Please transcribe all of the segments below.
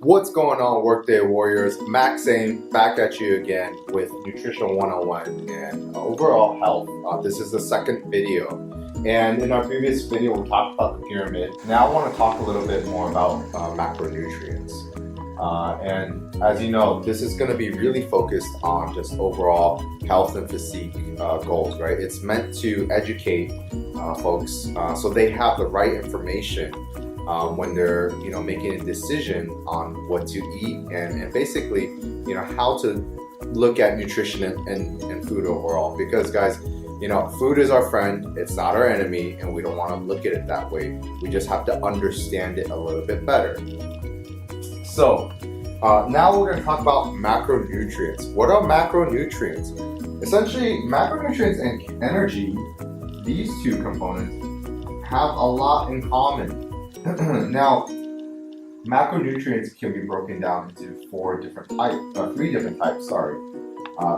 What's going on, Workday Warriors? Max saying back at you again with Nutrition 101 and overall health. This is the second video. And in our previous video, we talked about the pyramid. Now I want to talk a little bit more about macronutrients. And as you know, this is going to be really focused on just overall health and physique goals, right? It's meant to educate folks so they have the right information when they're making a decision on what to eat and basically how to look at nutrition and food overall. Because guys, food is our friend, it's not our enemy, and we don't want to look at it that way. We just have to understand it a little bit better. So now we're going to talk about macronutrients. What are macronutrients? Essentially, macronutrients and energy, these two components, have a lot in common. Now, macronutrients can be broken down into three different types.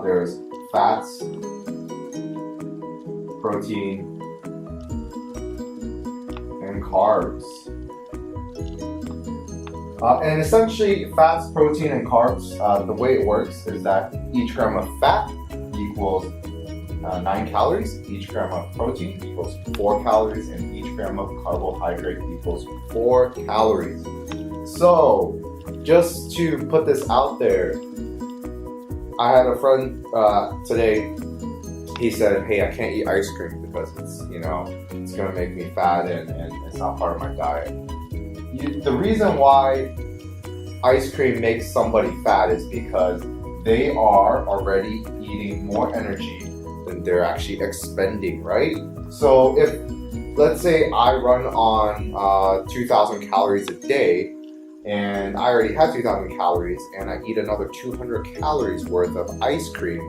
There's fats, protein, and carbs. And essentially, fats, protein, and carbs, the way it works is that each gram of fat equals 9 calories, each gram of protein equals 4 calories, and each gram of carbohydrate equals 4 calories. So, just to put this out there, I had a friend today. He said, "Hey, I can't eat ice cream because it's gonna make me fat and it's not part of my diet." The reason why ice cream makes somebody fat is because they are already eating more energy than they're actually expending, right? So if, let's say I run on 2,000 calories a day, and I already had 2,000 calories, and I eat another 200 calories worth of ice cream,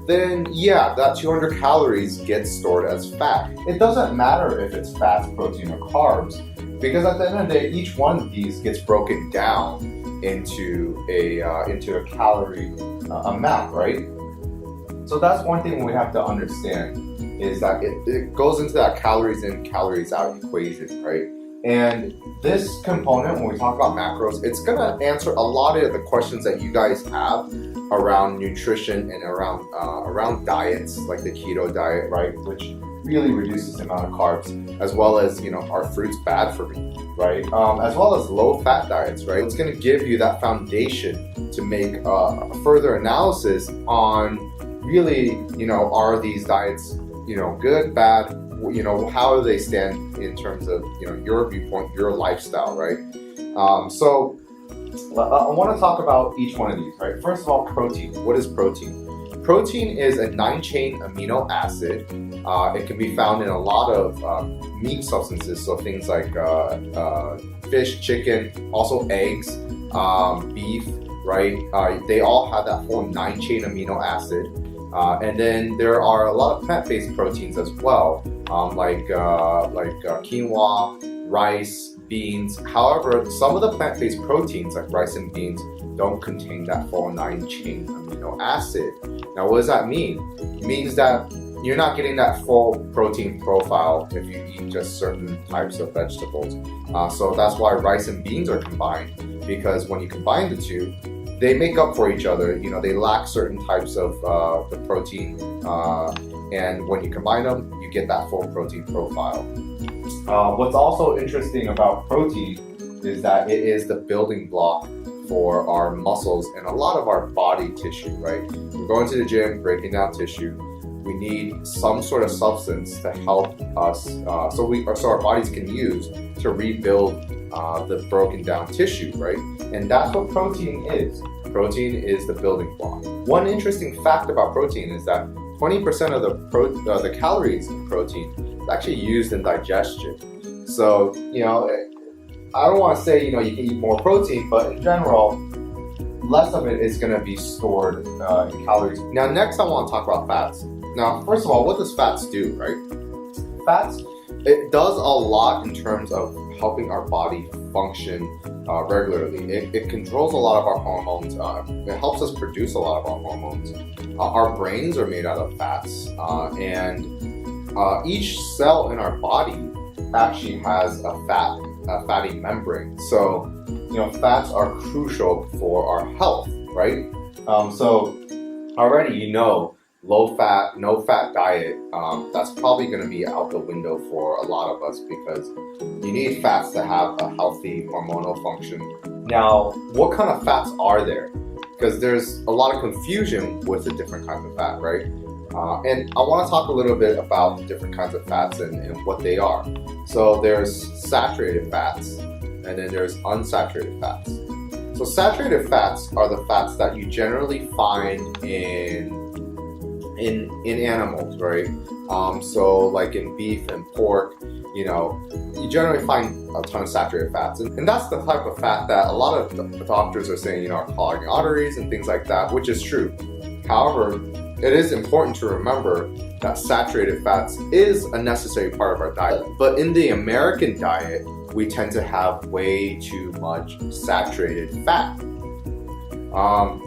then yeah, that 200 calories gets stored as fat. It doesn't matter if it's fats, protein, or carbs, because at the end of the day, each one of these gets broken down into a calorie amount, right? So that's one thing we have to understand, is that it goes into that calories in, calories out equation, right? And this component, when we talk about macros, it's gonna answer a lot of the questions that you guys have around nutrition and around diets, like the keto diet, right? Which really reduces the amount of carbs, as well as, are fruits bad for me, right? As well as low fat diets, right? It's gonna give you that foundation to make a further analysis on really, are these diets, good, bad, how do they stand in terms of, your viewpoint, your lifestyle, right? So I want to talk about each one of these, right? First of all, protein. What is protein? Protein is a 9-chain amino acid. It can be found in a lot of meat substances, so things like fish, chicken, also eggs, beef, right? They all have that whole 9-chain amino acid. And then there are a lot of plant-based proteins as well, like quinoa, rice, beans. However, some of the plant-based proteins, like rice and beans, don't contain that full 9-chain amino acid. Now, what does that mean? It means that you're not getting that full protein profile if you eat just certain types of vegetables. So that's why rice and beans are combined, because when you combine the two, they make up for each other. They lack certain types of the protein, and when you combine them, you get that full protein profile. What's also interesting about protein is that it is the building block for our muscles and a lot of our body tissue, right? We're going to the gym, breaking down tissue. We need some sort of substance to help us, so our bodies can use to rebuild the broken down tissue, right? And that's what protein is. Protein is the building block. One interesting fact about protein is that 20% of the calories in protein is actually used in digestion. So, I don't want to say, you can eat more protein, but in general, less of it is going to be stored in calories. Now, next I want to talk about fats. Now, first of all, what does fats do, right? Fats, it does a lot in terms of helping our body function regularly. It controls a lot of our hormones. It helps us produce a lot of our hormones. Our brains are made out of fats, and each cell in our body actually has a fatty membrane. So fats are crucial for our health, right? So already low fat, no fat diet, that's probably going to be out the window for a lot of us because you need fats to have a healthy hormonal function. Now, what kind of fats are there? Because there's a lot of confusion with the different kinds of fat, right? And I want to talk a little bit about the different kinds of fats and what they are. So there's saturated fats, and then there's unsaturated fats. So saturated fats are the fats that you generally find in animals, right? So like in beef and pork, you generally find a ton of saturated fats. And that's the type of fat that a lot of the doctors are saying, are clogging arteries and things like that, which is true. However, it is important to remember that saturated fats is a necessary part of our diet. But in the American diet, we tend to have way too much saturated fat.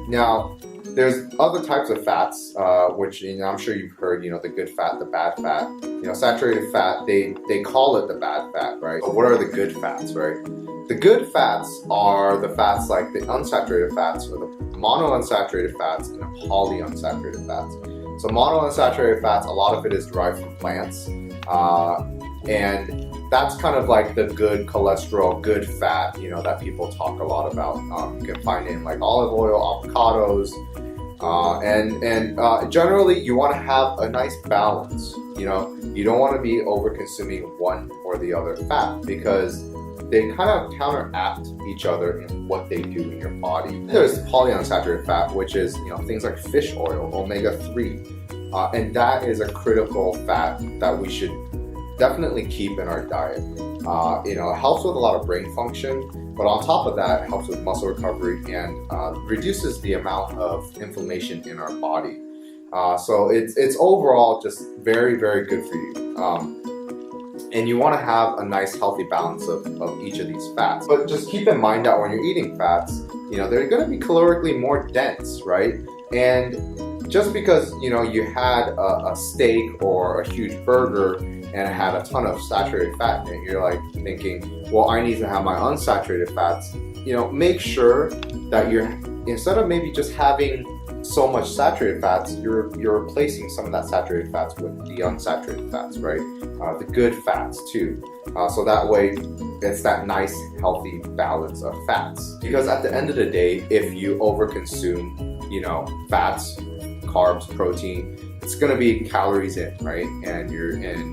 Now, there's other types of fats, which I'm sure you've heard, the good fat, the bad fat. Saturated fat, they call it the bad fat, right? But what are the good fats, right? The good fats are the fats like the unsaturated fats, or the monounsaturated fats, and the polyunsaturated fats. So monounsaturated fats, a lot of it is derived from plants, and that's kind of like the good cholesterol, good fat, that people talk a lot about. You can find it in like olive oil, avocados, and generally you want to have a nice balance. You don't want to be over consuming one or the other fat because they kind of counteract each other in what they do in your body. There's polyunsaturated fat, which is things like fish oil, omega-3, and that is a critical fat that we should definitely keep in our diet. It helps with a lot of brain function, but on top of that, it helps with muscle recovery and reduces the amount of inflammation in our body. So it's overall just very, very good for you. And you want to have a nice healthy balance of each of these fats. But just keep in mind that when you're eating fats, they're going to be calorically more dense, right? And just because, you had a steak or a huge burger and it had a ton of saturated fat in it, you're like thinking, well, I need to have my unsaturated fats. Make sure that instead of maybe just having so much saturated fats, you're replacing some of that saturated fats with the unsaturated fats, right? The good fats too. So that way it's that nice healthy balance of fats. Because at the end of the day, if you overconsume, fats, carbs, protein, it's gonna be calories in, right? And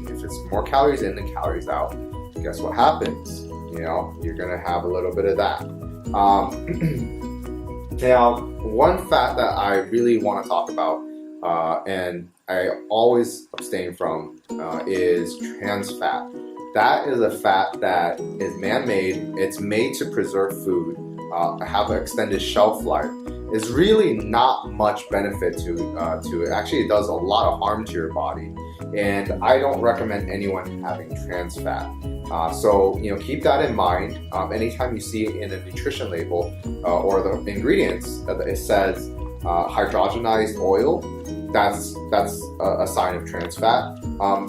if it's more calories in than calories out, guess what happens? You're gonna have a little bit of that. Now, one fat that I really want to talk about, and I always abstain from, is trans fat. That is a fat that is man-made. It's made to preserve food, have an extended shelf life. It's really not much benefit to it. Actually, it does a lot of harm to your body, and I don't recommend anyone having trans fat. So keep that in mind. Anytime you see it in a nutrition label or the ingredients, it says hydrogenized oil, that's a sign of trans fat.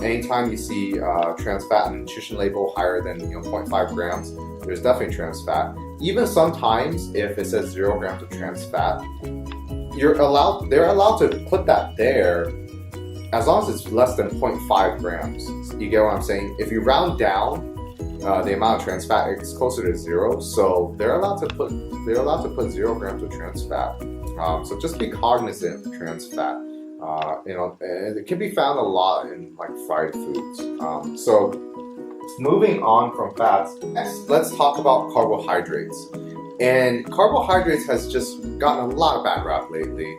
Anytime you see trans fat on the nutrition label higher than 0.5 grams, there's definitely trans fat. Even sometimes if it says 0 grams of trans fat, they're allowed to put that there as long as it's less than 0.5 grams. You get what I'm saying? If you round down the amount of trans fat, it's closer to 0. So they're allowed to put 0 grams of trans fat. So just be cognizant of trans fat. And it can be found a lot in like fried foods. So moving on from fats, next let's talk about carbohydrates. And carbohydrates has just gotten a lot of bad rap lately.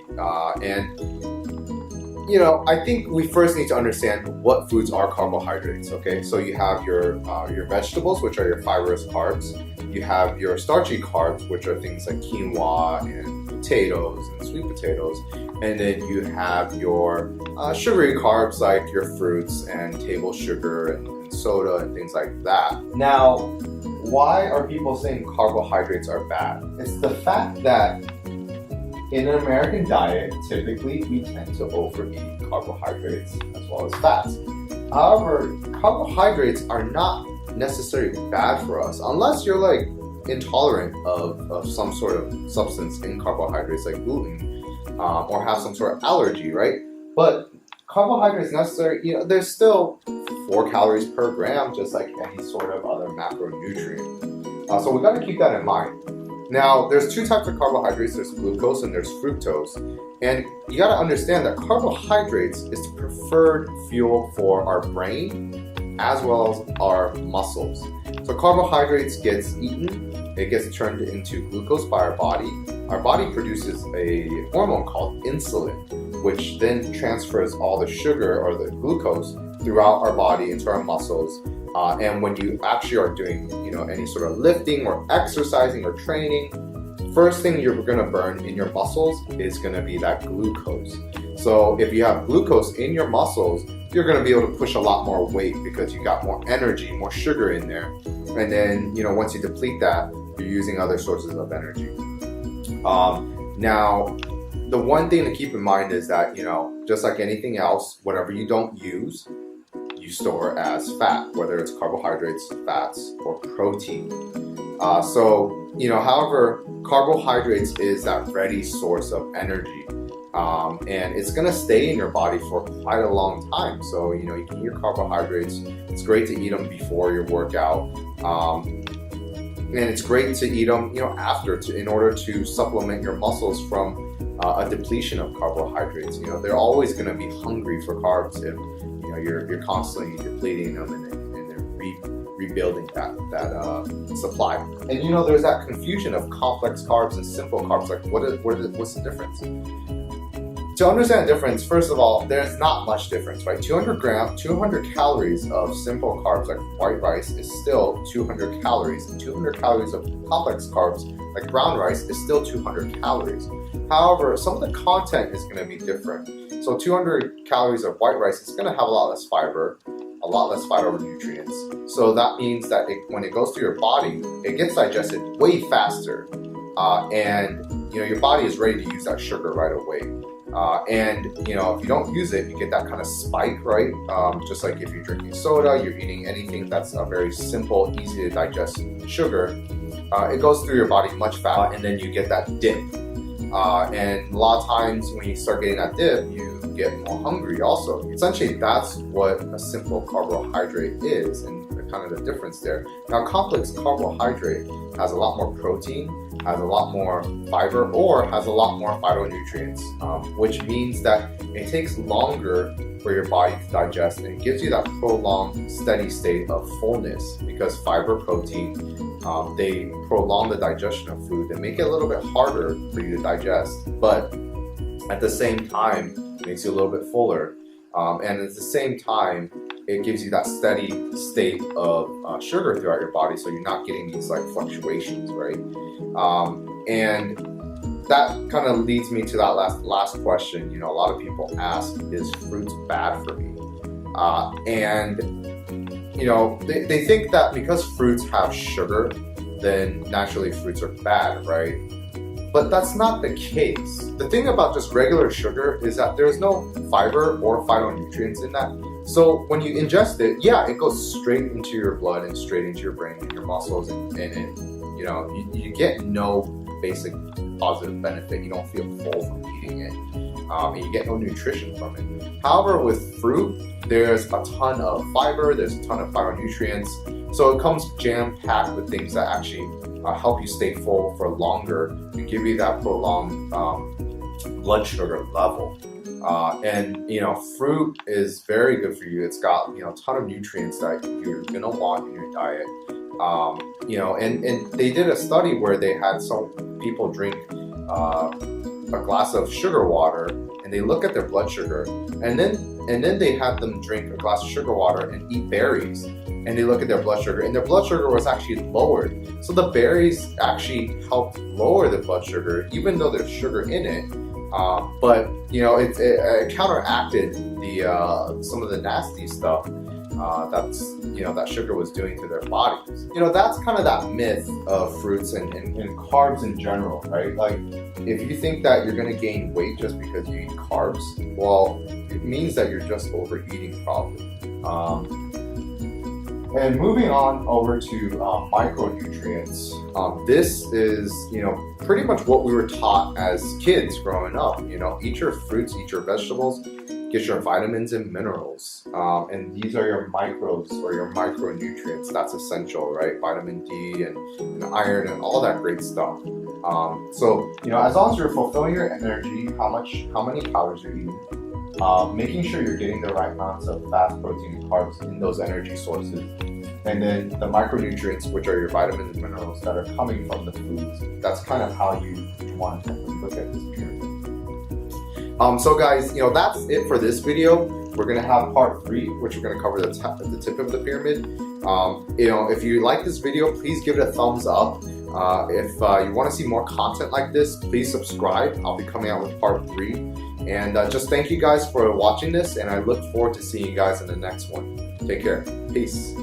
I think we first need to understand what foods are carbohydrates, okay? So you have your vegetables, which are your fibrous carbs. You have your starchy carbs, which are things like quinoa and potatoes and sweet potatoes. And then you have your sugary carbs, like your fruits and table sugar and soda and things like that. Now, why are people saying carbohydrates are bad? It's the fact that in an American diet, typically we tend to overeat carbohydrates as well as fats. However, carbohydrates are not necessarily bad for us unless you're like intolerant of some sort of substance in carbohydrates like gluten, or have some sort of allergy, right? But carbohydrates necessary, there's still 4 calories per gram, just like any sort of other macronutrient. So we got to keep that in mind. Now, there's 2 types of carbohydrates. There's glucose and there's fructose. And you got to understand that carbohydrates is the preferred fuel for our brain as well as our muscles. So carbohydrates gets eaten, it gets turned into glucose by our body. Our body produces a hormone called insulin, which then transfers all the sugar or the glucose throughout our body into our muscles. And when you actually are doing, any sort of lifting or exercising or training, first thing you're going to burn in your muscles is going to be that glucose. So if you have glucose in your muscles, you're going to be able to push a lot more weight because you got more energy, more sugar in there. And then, once you deplete that, you're using other sources of energy. Now, the one thing to keep in mind is that, just like anything else, whatever you don't use, you store as fat, whether it's carbohydrates, fats, or protein. However, carbohydrates is that ready source of energy. And it's going to stay in your body for quite a long time. So, you can eat your carbohydrates. It's great to eat them before your workout. And it's great to eat them, after in order to supplement your muscles from a depletion of carbohydrates. They're always going to be hungry for carbs if, you're constantly depleting them and they're rebuilding that supply. And there's that confusion of complex carbs and simple carbs. Like, what's the difference? To understand the difference, first of all, there's not much difference, right? 200 calories of simple carbs like white rice is still 200 calories, and 200 calories of complex carbs like brown rice is still 200 calories. However, some of the content is going to be different. So 200 calories of white rice is going to have a lot less fiber, a lot less phytonutrients. So that means that when it goes through your body, it gets digested way faster, and your body is ready to use that sugar right away. And if you don't use it, you get that kind of spike, right? Just like if you're drinking soda, you're eating anything that's a very simple, easy to digest sugar, it goes through your body much faster, and then you get that dip. And a lot of times when you start getting that dip, you get more hungry also. Essentially, that's what a simple carbohydrate is, and kind of the difference there. Now, complex carbohydrate has a lot more protein, has a lot more fiber, or has a lot more phytonutrients, which means that it takes longer for your body to digest, and it gives you that prolonged steady state of fullness because fiber, protein, they prolong the digestion of food. They make it a little bit harder for you to digest, but at the same time, it makes you a little bit fuller. And at the same time, it gives you that steady state of sugar throughout your body, so you're not getting these like fluctuations, right? And that kind of leads me to that last question. A lot of people ask, is fruits bad for me? They think that because fruits have sugar, then naturally fruits are bad, right? But that's not the case. The thing about just regular sugar is that there's no fiber or phytonutrients in that. So when you ingest it, it goes straight into your blood and straight into your brain and your muscles, and you get no basic positive benefit. You don't feel full from eating it, and you get no nutrition from it. However, with fruit, there's a ton of fiber, there's a ton of phytonutrients, so it comes jam-packed with things that actually help you stay full for longer and give you that prolonged blood sugar level. Fruit is very good for you. It's got a ton of nutrients that you're gonna want in your diet. And they did a study where they had some people drink a glass of sugar water, and they look at their blood sugar, and then they had them drink a glass of sugar water and eat berries, and they look at their blood sugar, and their blood sugar was actually lowered. So the berries actually helped lower the blood sugar, even though there's sugar in it. But it counteracted some of the nasty stuff that sugar was doing to their bodies. That's kind of that myth of fruits and carbs in general, right? Like, if you think that you're going to gain weight just because you eat carbs, well, it means that you're just overeating probably. And moving on over to micronutrients. This is, pretty much what we were taught as kids growing up. Eat your fruits, eat your vegetables, get your vitamins and minerals. And these are your microbes or your micronutrients. That's essential, right? Vitamin D and iron and all that great stuff. So, as long as you're fulfilling your energy, how many calories you're eating, making sure you're getting the right amounts of fats, protein, and carbs in those energy sources, and then the micronutrients, which are your vitamins and minerals that are coming from the foods. That's kind of how you want to look at this pyramid. So guys, that's it for this video. We're gonna have part 3, which we're gonna cover the tip of the pyramid. If you like this video, please give it a thumbs up. If you want to see more content like this, please subscribe. I'll be coming out with part 3. And just thank you guys for watching this, and I look forward to seeing you guys in the next one. Take care. Peace.